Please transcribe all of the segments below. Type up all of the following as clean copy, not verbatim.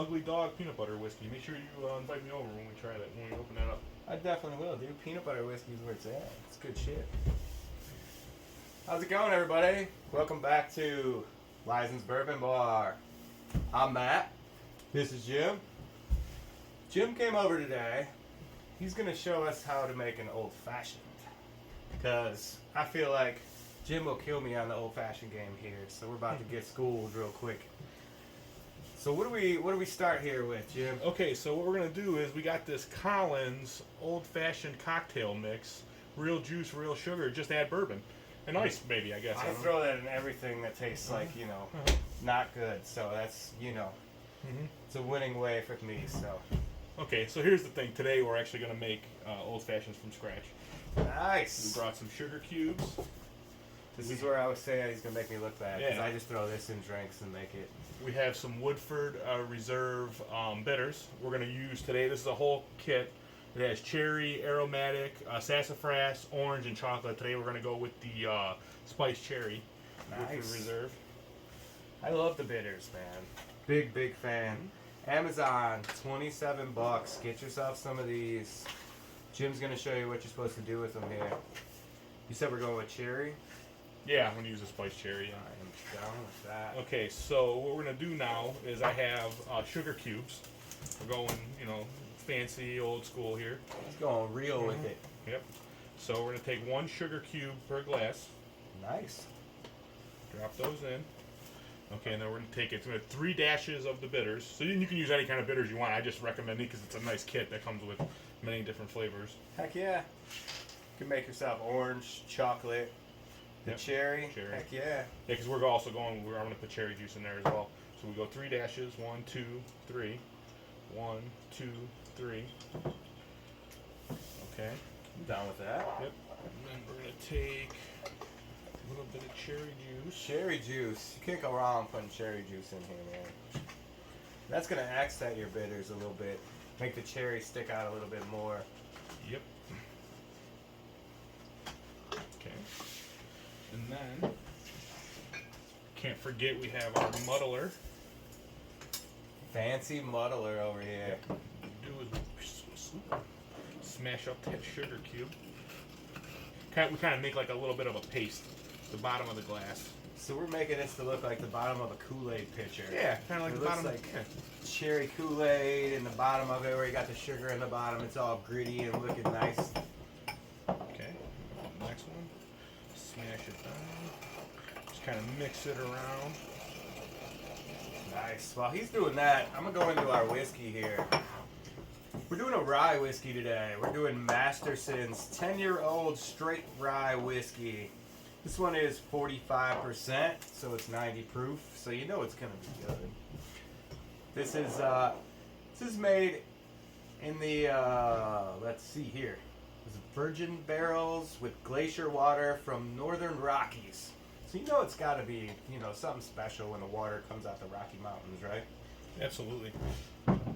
Ugly Dog peanut butter whiskey. Make sure you invite me over when we try that, when we open that up. I definitely will, dude. Peanut butter whiskey is where it's at. It's good shit. How's it going, everybody? Welcome back to Lyzen's Bourbon Bar. I'm Matt. This is Jim. Jim came over today. He's going to show us how to make an old fashioned. Because I feel like Jim will kill me on the old fashioned game here. So we're about to get schooled real quick. So what do we start here with, Jim? Okay, so what we're gonna do is we got this Collins old-fashioned cocktail mix, real juice, real sugar. Just add bourbon and ice, maybe, I guess. I throw that in everything that tastes like, not good. So that's, it's a winning way for me. So. Okay, so here's the thing. Today we're actually gonna make old fashions from scratch. Nice. We brought some sugar cubes. This is where I was saying he's gonna make me look bad because Yeah. I just throw this in drinks and make it. We have some Woodford Reserve bitters we're going to use today. This is a whole kit. It has cherry, aromatic, sassafras, orange, and chocolate. Today we're going to go with the spiced cherry. Nice. Woodford Reserve. I love the bitters, man. Big fan. Amazon, $27. Get yourself some of these. Jim's gonna show you what you're supposed to do with them here. You said we're going with cherry? Yeah, I'm going to use the spiced cherry. Yeah. I am down with that. Okay, so what we're going to do now is I have sugar cubes. We're going, fancy, old school here. He's going real with it. Yep. So we're going to take one sugar cube per glass. Nice. Drop those in. Okay, and then we're going to take it to 3 dashes of the bitters. So you can use any kind of bitters you want. I just recommend it because it's a nice kit that comes with many different flavors. Heck yeah. You can make yourself orange, chocolate, the cherry. Heck yeah. Yeah, because we're also I'm going to put cherry juice in there as well. So we go 3 dashes. 1, 2, 3. 1, 2, 3. Okay. I'm down with that. Yep. And then we're going to take a little bit of cherry juice. Cherry juice. You can't go wrong putting cherry juice in here, man. That's going to accent your bitters a little bit. Make the cherry stick out a little bit more. Yep. Okay. And then, can't forget we have our muddler. Fancy muddler over here. What we do is smash up that sugar cube. We kind of make like a little bit of a paste, the bottom of the glass. So we're making this to look like the bottom of a Kool-Aid pitcher. Yeah, kind of like it the bottom. Like cherry Kool-Aid in the bottom of it, where you got the sugar in the bottom. It's all gritty and looking nice. Okay, next one. Smash it down. Just kind of mix it around. Nice. While he's doing that, I'm going to go into our whiskey here. We're doing a rye whiskey today. We're doing Masterson's 10-year-old straight rye whiskey. This one is 45%, so it's 90 proof, so you know it's going to be good. This is made in the, let's see here. It's virgin barrels with glacier water from northern Rockies. So you know it's got to be, something special when the water comes out the Rocky Mountains, right? Absolutely.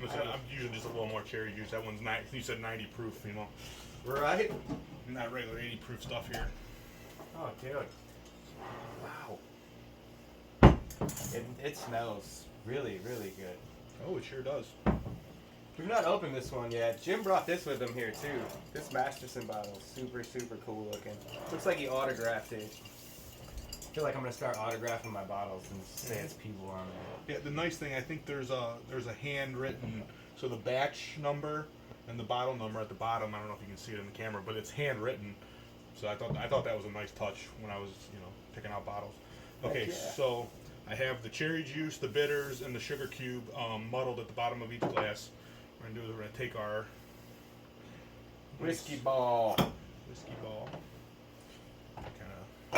Listen, I'm using just a little more cherry juice. That one's you said 90 proof, Right? Not regular 80 proof stuff here. Oh, dude. Wow. It smells really, really good. Oh, it sure does. We've not opened this one yet. Jim brought this with him here, too. This Masterson bottle is super, super cool looking. Looks like he autographed it. I feel like I'm going to start autographing my bottles and say it's people on there. Yeah, the nice thing, I think there's a handwritten, so the batch number and the bottle number at the bottom, I don't know if you can see it in the camera, but it's handwritten. So I thought that was a nice touch when I was, picking out bottles. Okay, yeah. So I have the cherry juice, the bitters, and the sugar cube muddled at the bottom of each glass. We're gonna take our whiskey ball. Kind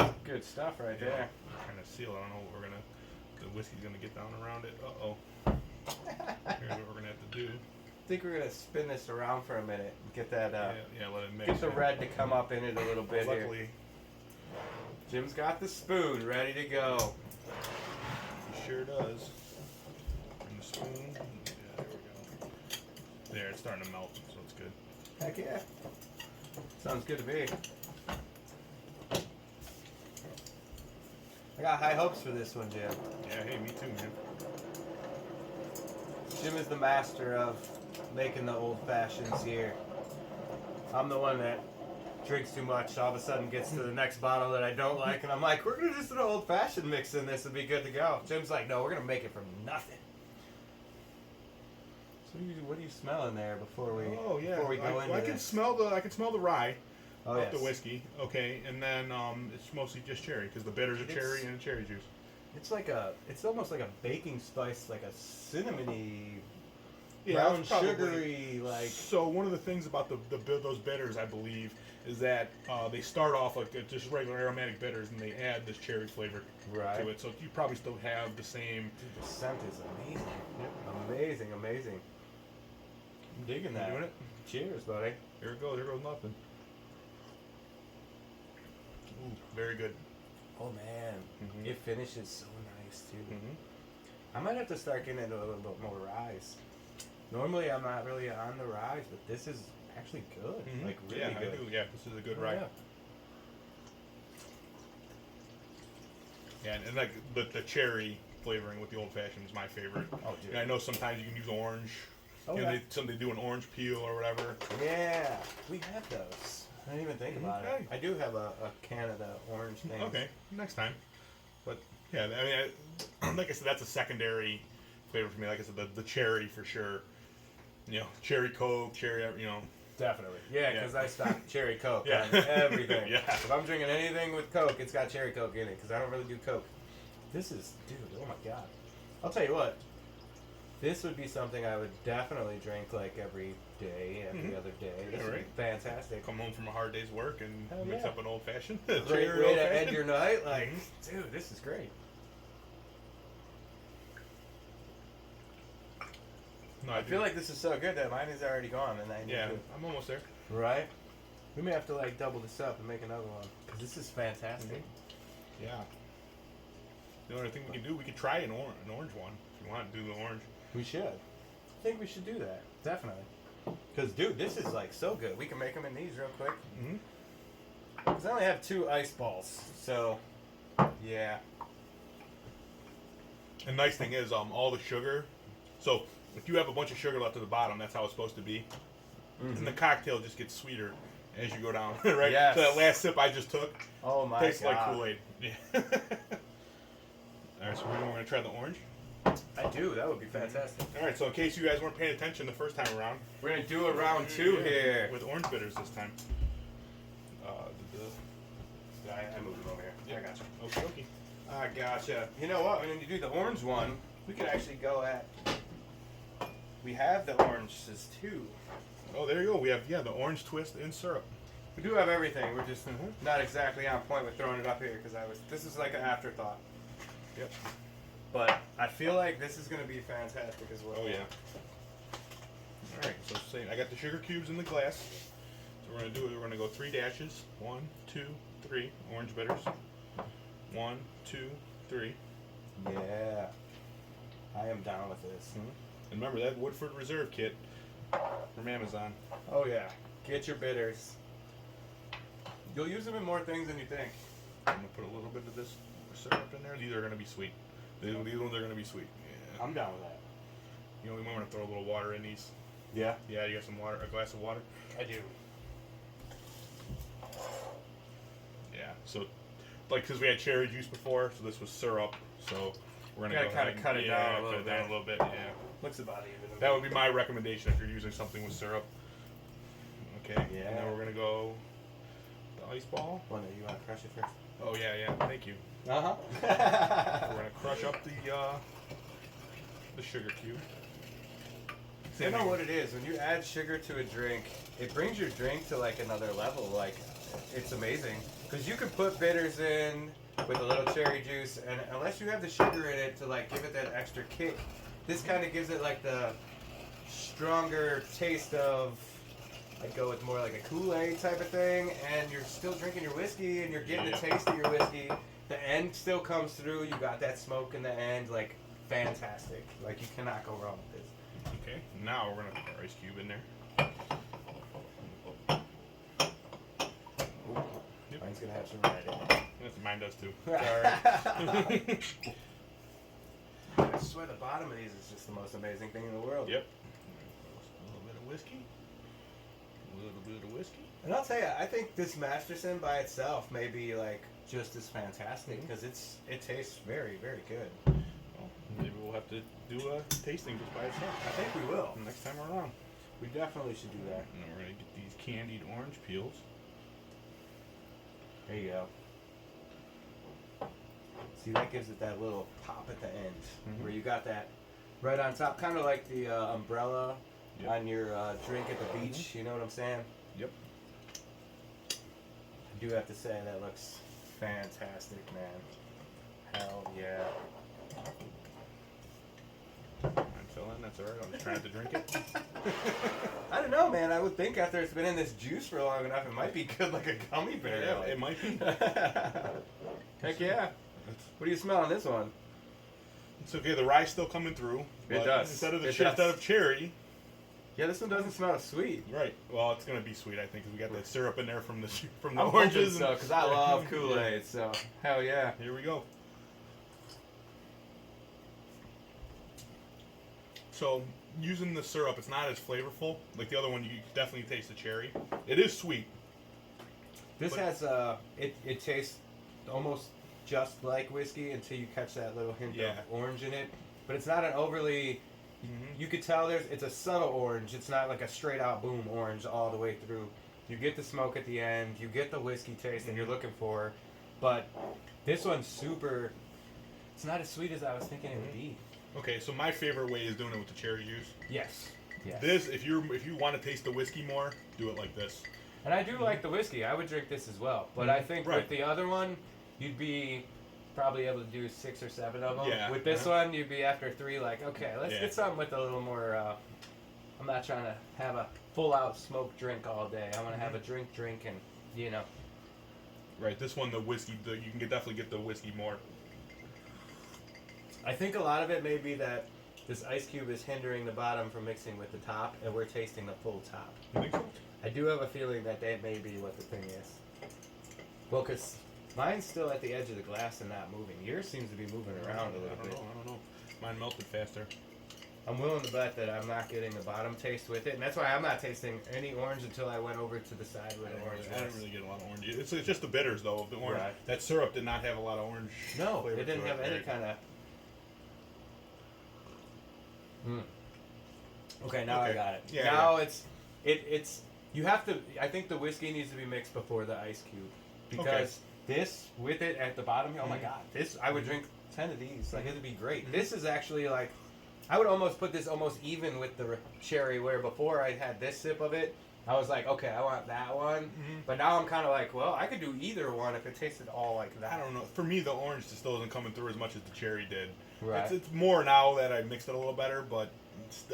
of good stuff right there. Kind of seal. I don't know what the whiskey's gonna get down around it. Here's what we're gonna have to do. I think we're gonna spin this around for a minute and get that. Yeah, let it mix. Get the red to come up in it a little bit. Luckily, here. Jim's got the spoon ready to go. He sure does. And the spoon. Yeah, there we go. There, it's starting to melt, so it's good. Heck yeah. Sounds good to me. I got high hopes for this one, Jim. Yeah, hey, me too, man. Jim is the master of making the old fashions here. I'm the one that drinks too much, all of a sudden gets to the next bottle that I don't like, and I'm like, we're gonna just do an old fashioned mix in this and be good to go. Jim's like, no, we're gonna make it from nothing. So what are you smelling there before we Oh yeah. before we go into I this? can smell the rye Oh, off yes. the whiskey. Okay, and then it's mostly just cherry because the bitters are cherry and cherry juice. It's almost like a baking spice, like a cinnamony, Yeah, brown it's probably- sugary, like. So one of the things about those bitters, I believe, is that they start off like just regular aromatic bitters, and they add this cherry flavor Right. to it. So you probably still have the same. Dude, the scent is amazing. Yep. Amazing, amazing. I'm digging You that. doing it? Cheers, buddy. Here it goes. Here goes nothing. Ooh, very good. Oh man, Mhm. it finishes so nice too. Mm-hmm. I might have to start getting into a little bit more ryes. Normally, I'm not really on the ryes, but this is actually good. Like really yeah, good. I do. Yeah, this is a good Oh, rye. yeah. Yeah, and like the cherry flavoring with the old fashioned is my favorite. Oh, dude. And I know sometimes you can use orange. Oh, You know, yeah. they do an orange peel or whatever. Yeah, we have those. I didn't even think about Okay. it. I do have a can of the orange thing. Okay, next time. But yeah, I mean, like I said, that's a secondary flavor for me. Like I said, the cherry for sure. You know, cherry Coke, cherry. You know. Definitely. Yeah, Yeah. because I stock cherry Coke Yeah. on everything. Yeah. If I'm drinking anything with Coke, it's got cherry Coke in it because I don't really do Coke. This is, dude, oh my God. I'll tell you what. This would be something I would definitely drink like every day, every other day. This Yeah, would right. be fantastic. Come home from a hard day's work and Hell mix yeah. up an old fashioned. Great way to end your night. Like, dude, this is great. No, I feel like this is so good that mine is already gone, and I need yeah, to. I'm almost there. Right? We may have to like double this up and make another one because this is fantastic. Yeah. The only thing we can do, we could try an orange one if you want to do the orange. We should. I think we should do that. Definitely. Because, dude, this is like so good. We can make them in these real quick. Mm-hmm. Because I only have 2 ice balls. So, yeah. And nice thing is, all the sugar. So if you have a bunch of sugar left at the bottom, that's how it's supposed to be. Mm-hmm. And the cocktail just gets sweeter as you go down, right? Yes. So that last sip I just took Oh my tastes God. like Kool-Aid. Yeah. All right, so we're going to try the orange. I do. That would be fantastic. All right, so in case you guys weren't paying attention the first time around, We're going to do a round 2 here. with orange bitters this time. I moved them over here. Yeah. I got you. Okay, okay. I gotcha. You know what? When you do the orange one, we could actually go at. We have the oranges too. Oh, there you go. We have the orange twist in syrup. We do have everything. We're just not exactly on point with throwing it up here because This is like an afterthought. Yep. But I feel like this is gonna be fantastic as well. Oh yeah. All right, so say I got the sugar cubes in the glass. So we're gonna do it. We're gonna go 3 dashes. 1, 2, 3 orange bitters. 1, 2, 3. Yeah. I am down with this. And remember that Woodford Reserve kit from Amazon. Oh yeah. Get your bitters. You'll use them in more things than you think. I'm gonna put a little bit of this syrup in there. These are gonna be sweet. These ones are gonna be sweet. Yeah. I'm down with that. You know, we might want to throw a little water in these. Yeah. Yeah, you got some water, a glass of water. I do. Yeah. So, like, because we had cherry juice before, so this was syrup. So we're gonna Gotta go kinda ahead and- cut it down a cut little it down bit. a little bit. Yeah. Looks about even. That would be my recommendation if you're using something with syrup. Okay. Yeah. And then we're gonna go the ice ball. Well, no, you want to crush it first? Oh yeah. Thank you. Uh-huh. We're gonna crush up the sugar cube. You know what it is? When you add sugar to a drink, it brings your drink to like another level. Like, it's amazing. Because you can put bitters in with a little cherry juice, and unless you have the sugar in it to like give it that extra kick, this kind of gives it like the stronger taste of, I'd go with more like a Kool-Aid type of thing, and you're still drinking your whiskey, and you're getting the taste of your whiskey. The end still comes through. You got that smoke in the end. Like, fantastic. Like, you cannot go wrong with this. Okay. Now we're gonna put our ice cube in there. Yep. Mine's gonna have some red in it. Yes, mine does too. Sorry. Yes. swear the bottom of these is just the most amazing thing in the world. Yep. A little bit of whiskey. A little bit of whiskey. And I'll tell you, I think this Masterson by itself may be like just as fantastic because it tastes very, very good. Well, maybe we'll have to do a tasting just by itself. I think we will. Next time around. We definitely should do that. And we're going to get these candied orange peels. There you go. See, that gives it that little pop at the end where you got that right on top, kind of like the umbrella on your drink at the beach. You know what I'm saying? Yep. I do have to say that looks fantastic, man. Hell yeah. I'm filling. That's all right. I'm just trying to drink it. I don't know, man. I would think after it's been in this juice for long enough, it might be good like a gummy bear. Yeah, it might be. Heck yeah. What do you smell on this one? It's okay. The rye's still coming through. It does. Instead of It does. cherry. Yeah, this one doesn't smell sweet. Right. Well, it's gonna be sweet, I think, because we got the syrup in there from the I'm oranges. so, because I love Kool-Aid. So hell yeah. Here we go. So using the syrup, it's not as flavorful. Like the other one, you definitely taste the cherry. It is sweet. This has it tastes almost just like whiskey until you catch that little hint of orange in it. But it's not an overly. You could tell it's a subtle orange. It's not like a straight out boom orange all the way through. You get the smoke at the end. You get the whiskey taste that you're looking for. But this one's super. It's not as sweet as I was thinking it would be. Okay, so my favorite way is doing it with the cherry juice. Yes. Yes. This, if you want to taste the whiskey more, do it like this. And I do like the whiskey. I would drink this as well. But I think with the other one, you'd be probably able to do 6 or 7 of them. Yeah. With this one, you'd be after 3 like, okay, let's get something with a little more. I'm not trying to have a full-out smoked drink all day. I want to have a drink, and, you know. Right, this one, the whiskey, you can definitely get the whiskey more. I think a lot of it may be that this ice cube is hindering the bottom from mixing with the top, and we're tasting the full top. You think so? I do have a feeling that may be what the thing is. Well, because mine's still at the edge of the glass and not moving. Yours seems to be moving around a little bit. I don't know. Mine melted faster. I'm willing to bet that I'm not getting the bottom taste with it, and that's why I'm not tasting any orange until I went over to the side where the orange was. I didn't really get a lot of orange. It's just the bitters, though, of the orange. Right. That syrup did not have a lot of orange No, flavor it didn't to have any kind of... Okay, now I got it. Yeah, now it's you have to. I think the whiskey needs to be mixed before the ice cube because this with it at the bottom. Oh my god, this I would drink 10 of these. Like it'd be great. This is actually like I would almost put this almost even with the cherry. Where before I had this sip of it, I was like, okay, I want that one. But now I'm kind of like, well, I could do either one if it tasted all like that. I don't know. For me, the orange just still isn't coming through as much as the cherry did. Right. It's more now that I mixed it a little better, but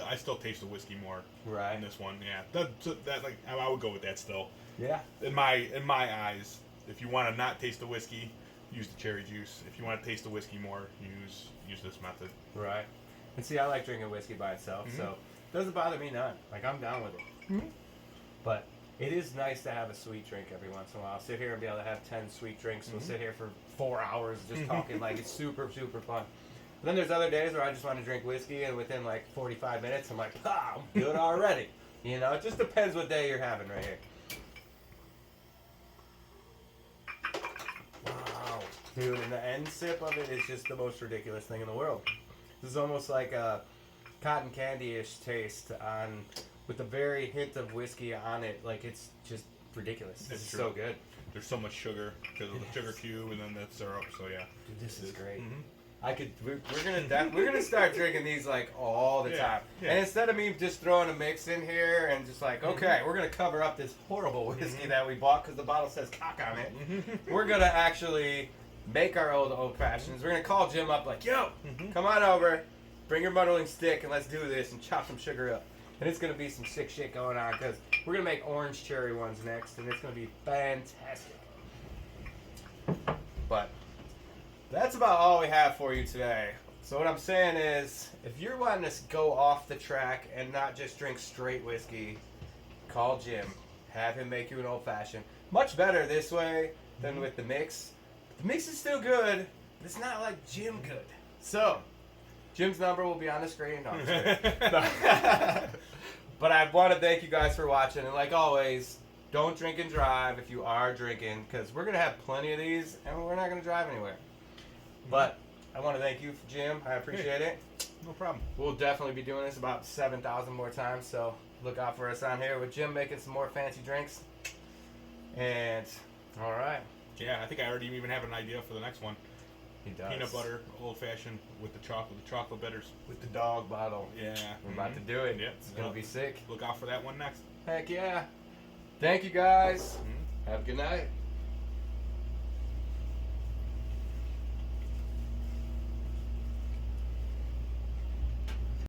I still taste the whiskey more. Right. In this one, yeah. That like I would go with that still. Yeah. In my eyes, if you want to not taste the whiskey, use the cherry juice. If you want to taste the whiskey more, use this method. Right. And see, I like drinking whiskey by itself, so it doesn't bother me none. Like I'm down with it. But it is nice to have a sweet drink every once in a while. I'll sit here and be able to have 10 sweet drinks. We'll sit here for 4 hours just talking like it's super, super fun. But then there's other days where I just want to drink whiskey, and within like 45 minutes, I'm like, I'm good already. You know, it just depends what day you're having right here. Wow. Dude, and the end sip of it is just the most ridiculous thing in the world. This is almost like a cotton candy-ish taste with a very hint of whiskey on it. Like, it's just ridiculous. It's so good. There's so much sugar because of the sugar cube and then that syrup. So yeah, dude, this is great. We're gonna start drinking these like all the time. Yeah. And instead of me just throwing a mix in here and just like, okay, we're gonna cover up this horrible whiskey that we bought because the bottle says cock on it. We're gonna actually make our old fashions. We're gonna call Jim up like, yo, come on over, bring your muddling stick and let's do this and chop some sugar up. And it's gonna be some sick shit going on because we're gonna make orange cherry ones next, and it's gonna be fantastic. But that's about all we have for you today. So what I'm saying is, if you're wanting to go off the track and not just drink straight whiskey, call Jim. Have him make you an old fashioned. Much better this way than with the mix. The mix is still good, but it's not like Jim good. So, Jim's number will be on the screen. No, I'm just kidding. No. But I want to thank you guys for watching. And like always, don't drink and drive if you are drinking, because we're going to have plenty of these and we're not going to drive anywhere. But I want to thank you, Jim. I appreciate it. No problem. We'll definitely be doing this about 7,000 more times, so look out for us on here with Jim making some more fancy drinks. And, all right. Yeah, I think I already even have an idea for the next one. He does. Peanut butter, old fashioned with the chocolate bitters. With the dog bottle. Yeah. We're about to do it. Yep. It's going to be sick. Look out for that one next. Heck yeah. Thank you, guys. Have a good night.